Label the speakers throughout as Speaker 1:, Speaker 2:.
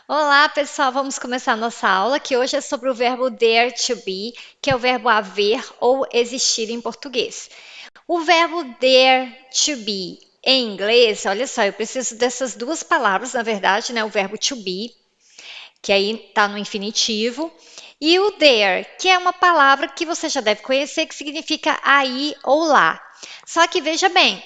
Speaker 1: Olá, pessoal, vamos começar nossa aula, que hoje é sobre o verbo dare to be, que é o verbo haver ou existir em português. O verbo dare to be em inglês, olha só, eu preciso dessas duas palavras, na verdade, né? O verbo to be, que aí está no infinitivo, e o there, que é uma palavra que você já deve conhecer, que significa aí ou lá. Só que veja bem,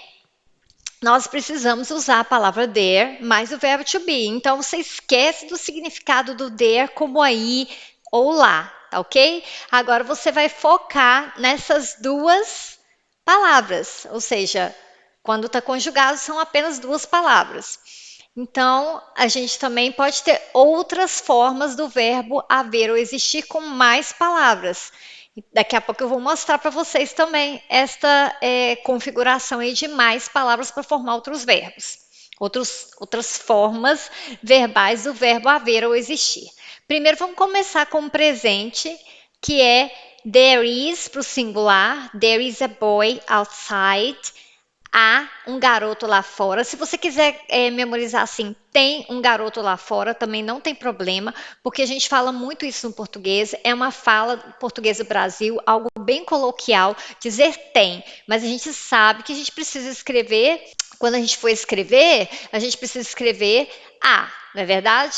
Speaker 1: nós precisamos usar a palavra there mais o verbo to be. Então, você esquece do significado do there como aí ou lá, tá ok? Agora, você vai focar nessas duas palavras, ou seja, quando está conjugado, são apenas duas palavras. Então, a gente também pode ter outras formas do verbo haver ou existir com mais palavras. Daqui a pouco eu vou mostrar para vocês também esta configuração aí de mais palavras para formar outros verbos, outras formas verbais do verbo haver ou existir. Primeiro vamos começar com o presente, que é there is para o singular, there is a boy outside. Há um garoto lá fora. Se você quiser memorizar assim, tem um garoto lá fora, também não tem problema, porque a gente fala muito isso no português. É uma fala português do Brasil, algo bem coloquial, dizer tem, mas a gente sabe que a gente precisa escrever. Quando a gente for escrever, a gente precisa escrever a, não é verdade?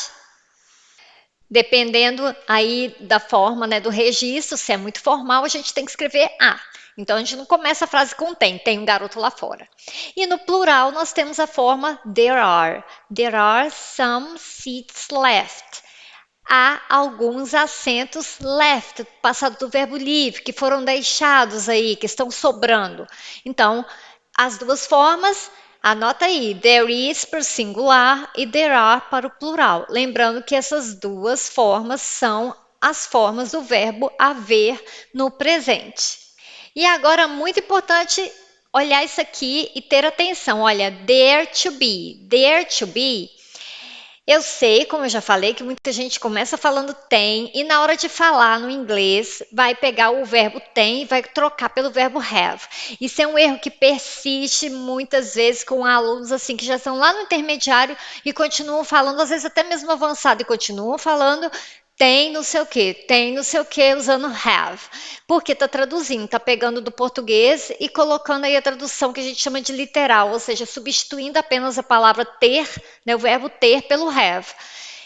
Speaker 1: Dependendo aí da forma, né, do registro, se é muito formal, a gente tem que escrever a. Então a gente não começa a frase com tem um garoto lá fora. E no plural nós temos a forma there are. There are some seats left. Há alguns assentos left, passado do verbo leave, que foram deixados aí, que estão sobrando. Então, as duas formas, anota aí, there is para o singular e there are para o plural. Lembrando que essas duas formas são as formas do verbo haver no presente. E agora, muito importante olhar isso aqui e ter atenção. Olha, there to be. There to be, eu sei, como eu já falei, que muita gente começa falando tem e na hora de falar no inglês vai pegar o verbo tem e vai trocar pelo verbo have. Isso é um erro que persiste muitas vezes com alunos assim que já estão lá no intermediário e continuam falando, às vezes até mesmo avançado, e continuam falando tem não sei o que, usando have. Porque está traduzindo, está pegando do português e colocando aí a tradução que a gente chama de literal, ou seja, substituindo apenas a palavra ter, né, o verbo ter pelo have.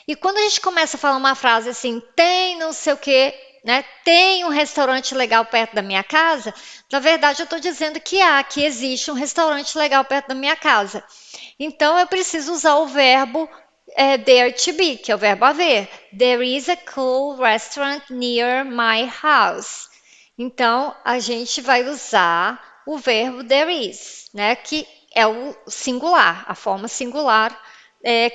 Speaker 1: E quando a gente começa a falar uma frase assim, tem não sei o que, né, tem um restaurante legal perto da minha casa, na verdade eu estou dizendo que existe um restaurante legal perto da minha casa. Então eu preciso usar o verbo there to be, que é o verbo haver. There is a cool restaurant near my house. Então, a gente vai usar o verbo there is, né? Que é o singular, a forma singular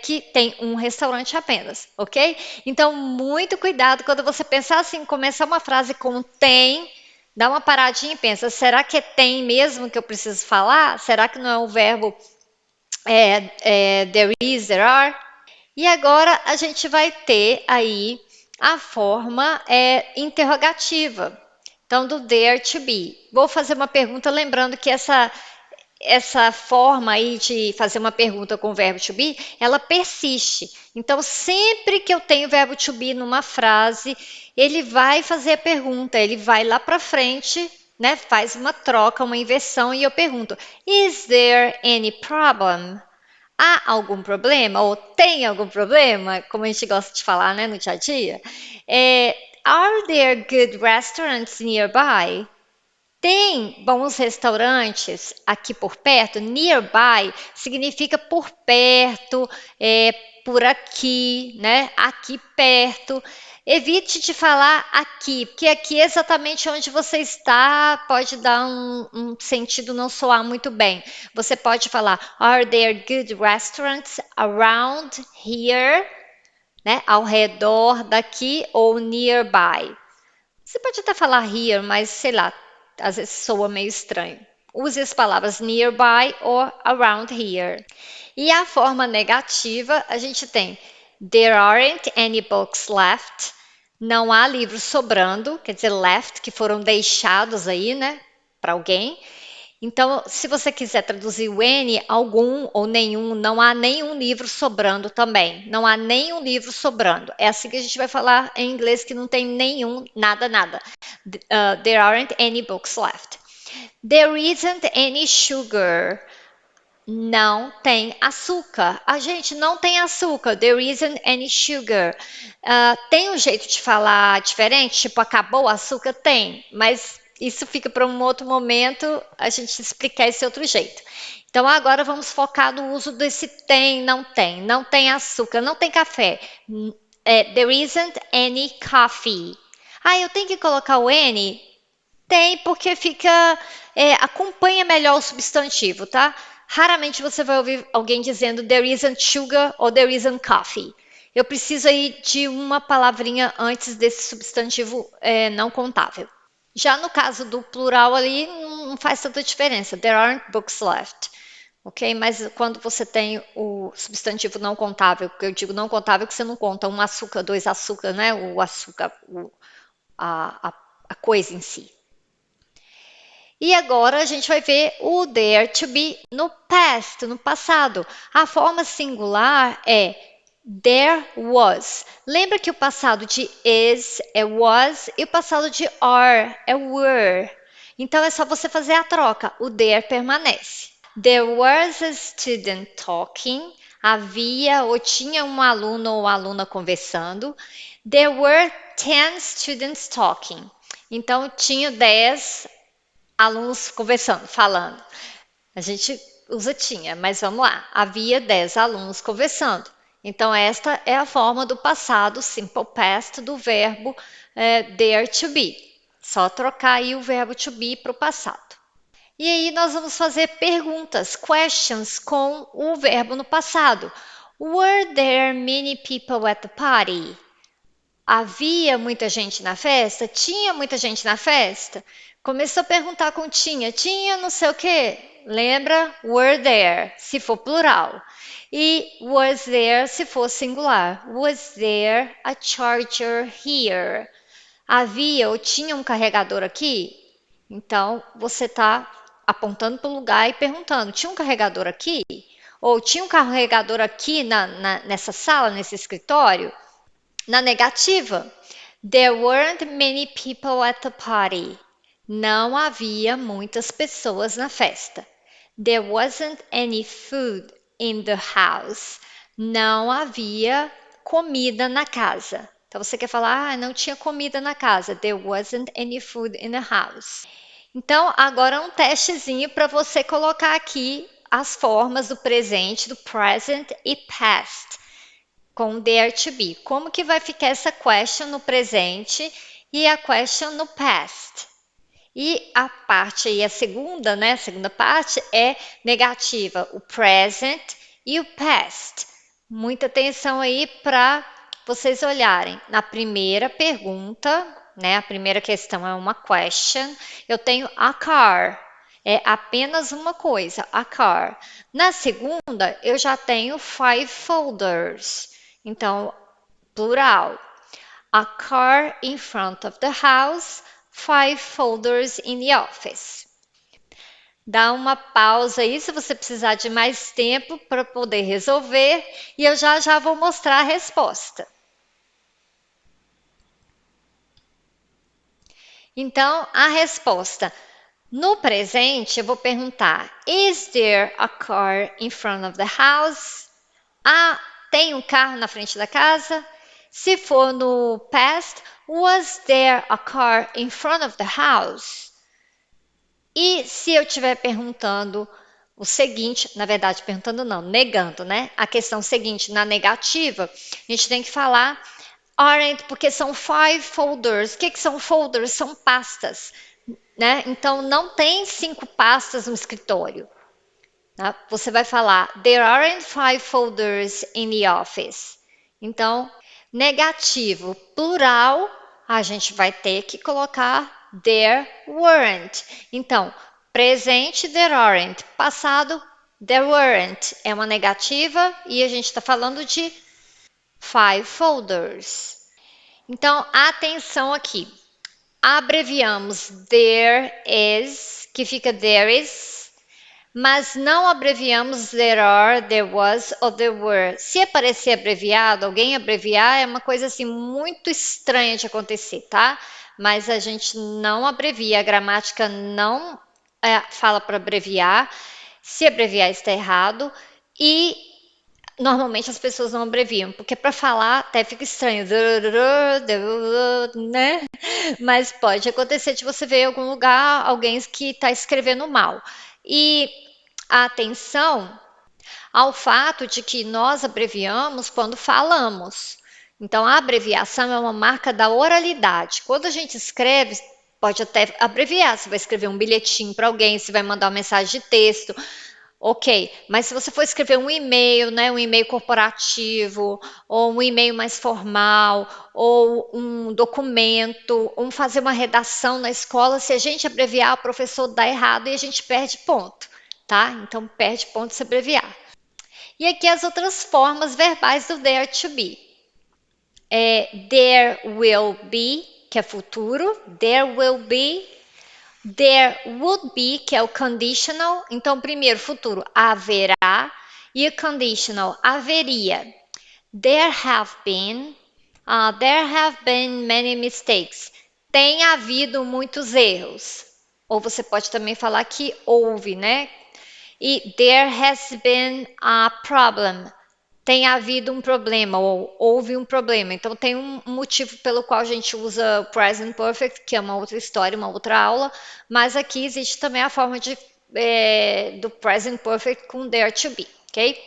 Speaker 1: que tem um restaurante apenas, ok? Então, muito cuidado quando você pensar assim, começar uma frase com tem, dá uma paradinha e pensa, será que é tem mesmo que eu preciso falar? Será que não é o verbo there is, there are? E agora a gente vai ter aí a forma interrogativa. Então, do there to be. Vou fazer uma pergunta, lembrando que essa forma aí de fazer uma pergunta com o verbo to be, ela persiste. Então, sempre que eu tenho o verbo to be numa frase, ele vai fazer a pergunta, ele vai lá para frente, né? Faz uma troca, uma inversão e eu pergunto: Is there any problem? Há algum problema ou tem algum problema, como a gente gosta de falar, né, no dia a dia? Are there good restaurants nearby? Tem bons restaurantes aqui por perto? Nearby significa por perto, por aqui, né? Aqui perto. Evite de falar aqui, porque aqui é exatamente onde você está, pode dar um sentido não soar muito bem. Você pode falar, Are there good restaurants around here? Né? Ao redor daqui ou nearby. Você pode até falar here, mas sei lá, às vezes soa meio estranho. Use as palavras nearby or around here. E a forma negativa, a gente tem There aren't any books left. Não há livros sobrando, quer dizer, left, que foram deixados aí, né, para alguém. Então, se você quiser traduzir o N, algum ou nenhum, não há nenhum livro sobrando também. Não há nenhum livro sobrando. É assim que a gente vai falar em inglês que não tem nenhum, nada, nada. There aren't any books left. There isn't any sugar. Não tem açúcar. A gente não tem açúcar. There isn't any sugar. Tem um jeito de falar diferente? Tipo, acabou o açúcar? Tem, mas isso fica para um outro momento a gente explicar esse outro jeito. Então, agora vamos focar no uso desse tem, não tem. Não tem açúcar, não tem café. There isn't any coffee. Eu tenho que colocar o N? Tem, porque acompanha melhor o substantivo, tá? Raramente você vai ouvir alguém dizendo there isn't sugar ou there isn't coffee. Eu preciso aí de uma palavrinha antes desse substantivo não contável. Já no caso do plural ali, não faz tanta diferença. There aren't books left. Ok? Mas quando você tem o substantivo não contável, que eu digo não contável, que você não conta um açúcar, dois açúcar, né? O açúcar, a coisa em si. E agora a gente vai ver o there to be no past, no passado. A forma singular é there was. Lembra que o passado de is é was e o passado de are é were. Então é só você fazer a troca. O there permanece. There was a student talking. Havia ou tinha um aluno ou aluna conversando. There were 10 students talking. Então tinha 10 alunos conversando, falando. A gente usa tinha, mas vamos lá. Havia 10 alunos conversando. Então, esta é a forma do passado simple past do verbo there to be. Só trocar aí o verbo to be para o passado. E aí nós vamos fazer perguntas, questions, com o verbo no passado. Were there many people at the party? Havia muita gente na festa? Tinha muita gente na festa? Começou a perguntar com tinha não sei o quê. Lembra? Were there, se for plural. E was there, se for singular. Was there a charger here? Havia ou tinha um carregador aqui? Então, você está apontando para o lugar e perguntando: tinha um carregador aqui? Ou tinha um carregador aqui nessa sala, nesse escritório? Na negativa, there weren't many people at the party. Não havia muitas pessoas na festa. There wasn't any food in the house. Não havia comida na casa. Então você quer falar, não tinha comida na casa. There wasn't any food in the house. Então, agora um testezinho para você colocar aqui as formas do presente, do present e past com there to be. Como que vai ficar essa question no presente e a question no past? E a parte aí, a segunda, né? A segunda parte é negativa, o present e o past. Muita atenção aí para vocês olharem. Na primeira pergunta, né? A primeira questão é uma question. Eu tenho a car. É apenas uma coisa, a car. Na segunda, eu já tenho 5 folders. Então, plural. A car in front of the house, 5 folders in the office. Dá uma pausa aí se você precisar de mais tempo para poder resolver e eu já vou mostrar a resposta. Então, a resposta. No presente, eu vou perguntar: Is there a car in front of the house? Tem um carro na frente da casa? Se for no past, was there a car in front of the house? E se eu estiver perguntando o seguinte, na verdade, perguntando não, negando, né? A questão seguinte, na negativa, a gente tem que falar aren't, porque são 5 folders. O que são folders? São pastas, né? Então, não tem 5 pastas no escritório. Tá? Você vai falar, there aren't 5 folders in the office. Então, negativo, plural, a gente vai ter que colocar there weren't. Então, presente, there aren't. Passado, there weren't. É uma negativa e a gente está falando de 5 folders. Então, atenção aqui. Abreviamos there is, que fica there is, mas não abreviamos there are, there was ou there were. Se aparecer abreviado, alguém abreviar, é uma coisa assim muito estranha de acontecer, tá? Mas a gente não abrevia, a gramática não fala para abreviar. Se abreviar está errado e normalmente as pessoas não abreviam, porque para falar até fica estranho, né? Mas pode acontecer de você ver em algum lugar alguém que está escrevendo mal. E atenção ao fato de que nós abreviamos quando falamos. Então, a abreviação é uma marca da oralidade. Quando a gente escreve, pode até abreviar. Você vai escrever um bilhetinho para alguém, você vai mandar uma mensagem de texto. Ok, mas se você for escrever um e-mail, né, um e-mail corporativo, ou um e-mail mais formal, ou um documento, ou fazer uma redação na escola, se a gente abreviar, o professor dá errado e a gente perde ponto, tá? Então perde ponto se abreviar. E aqui as outras formas verbais do there to be. There will be, que é futuro, there will be. There would be, que é o conditional. Então, primeiro, futuro, haverá. E o conditional, haveria. There have been many mistakes. Tem havido muitos erros. Ou você pode também falar que houve, né? E there has been a problem. Tem havido um problema, ou houve um problema. Então, tem um motivo pelo qual a gente usa o present perfect, que é uma outra história, uma outra aula, mas aqui existe também a forma do present perfect com there to be, ok?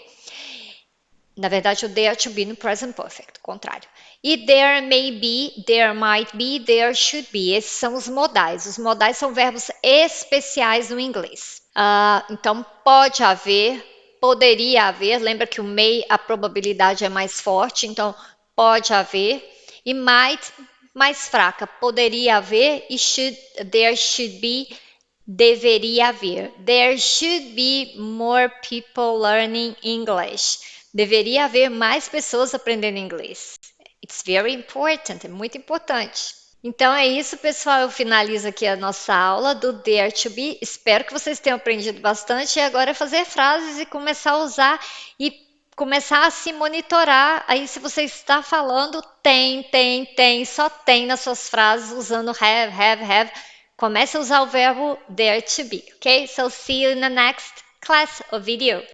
Speaker 1: Na verdade, o there to be no present perfect, o contrário. E there may be, there might be, there should be. Esses são os modais. Os modais são verbos especiais no inglês. Então, pode haver, poderia haver. Lembra que o may, a probabilidade é mais forte, então pode haver. E might, mais fraca. Poderia haver e there should be, deveria haver. There should be more people learning English. Deveria haver mais pessoas aprendendo inglês. It's very important, é muito importante. Então é isso, pessoal. Eu finalizo aqui a nossa aula do Dare to Be. Espero que vocês tenham aprendido bastante. E agora é fazer frases e começar a usar e começar a se monitorar. Aí, se você está falando, só tem nas suas frases usando have. Comece a usar o verbo dare to be, ok? So see you in the next class or video.